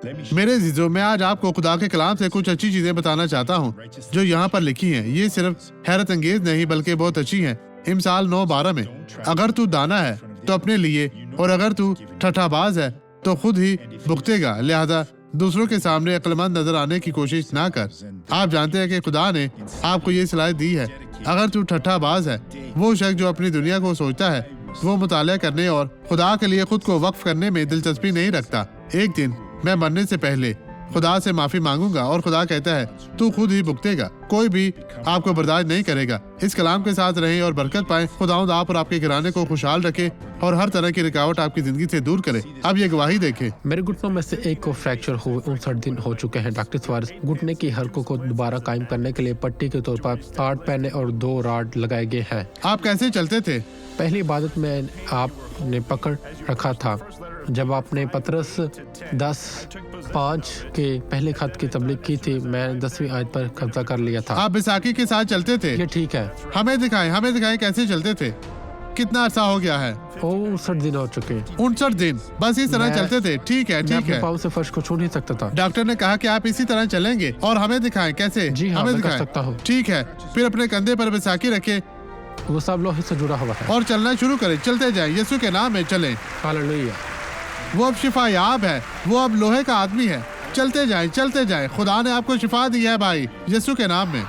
मेरे अजीजों, मैं आज आपको खुदा के कलाम से कुछ अच्छी चीजें बताना चाहता हूँ जो यहाँ पर लिखी हैं। ये सिर्फ हैरत अंगेज नहीं बल्कि बहुत अच्छी हैं। इमसाल 9:12 में, अगर तू दाना है तो अपने लिए, और अगर तू ठठाबाज है तो खुद ही भुगतेगा, लिहाजा दूसरों के सामने अक्लमंद नजर आने की कोशिश ना कर। आप जानते हैं कि खुदा ने आपको ये सलाह दी है। अगर तू ठट्ठाबाज है, वो शख्स जो अपनी दुनिया को सोचता है, वो मुताला करने और खुदा के लिए खुद को वक्फ करने में दिलचस्पी नहीं रखता। एक दिन मैं मरने से पहले खुदा से माफी मांगूंगा और खुदा कहता है तू खुद ही भुगतेगा, कोई भी आपको बर्दाश्त नहीं करेगा। इस कलाम के साथ रहें और बरकत पाएं। खुदावंद आप और आपके घराने को खुशहाल रखे और हर तरह की रुकावट आपकी जिंदगी से दूर करे। अब ये गवाही देखें। मेरे घुटनों में से एक को फ्रैक्चर हुए 59 दिन हो चुके हैं। डॉक्टर सुआरेस, घुटने की हलकों को दोबारा कायम करने के लिए पट्टी के तौर पर 8 पैने और 2 राड लगाए गए हैं। आप कैसे चलते थे? पहली इबादत में आपने पकड़ रखा था जब आपने पतरस 10:5 के पहले खत की तबलीग की थी। मैं 10वीं आयत पर कब्जा कर लिया था। आप बैसाखी के साथ चलते थे? ये ठीक है। हमें दिखाएं कैसे चलते थे। कितना अरसा हो गया है? 59 दिन हो चुके। 59 दिन बस इस तरह चलते थे? ठीक है, ठीक है। पाँव से फर्श को छू नहीं सकता था। डॉक्टर ने कहा कि आप इसी तरह चलेंगे और हमें दिखाएं कैसे। जी हाँ, हमें मैं कर दिखाएं। सकता हूँ। ठीक है, फिर अपने कंधे पर बैसाखी रखे वो सब लोहे से जुड़ा हुआ है और चलना शुरू करें। चलते जाएं, यीशु के नाम में चलें। हालेलुया। वो अब शिफायाब है, वो अब लोहे का आदमी है। चलते जाएं। खुदा ने आपको शिफा दी है भाई, यीशु के नाम में।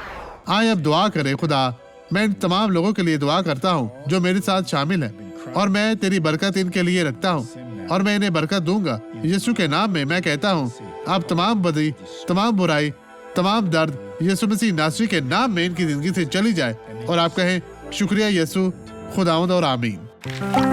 आए अब दुआ करें। खुदा, मैं इन तमाम लोगों के लिए दुआ करता हूँ जो मेरे साथ शामिल है, और मैं तेरी बरकत इनके लिए रखता हूँ और मैं इन्हें बरकत दूंगा। यीशु के नाम में मैं कहता हूँ अब तमाम बदी, तमाम बुराई, तमाम दर्द यीशु मसीह नासरी के नाम में इनकी जिंदगी से चली जाए। और आप कहें शुक्रिया यीशु, खुदावंद और आमीन।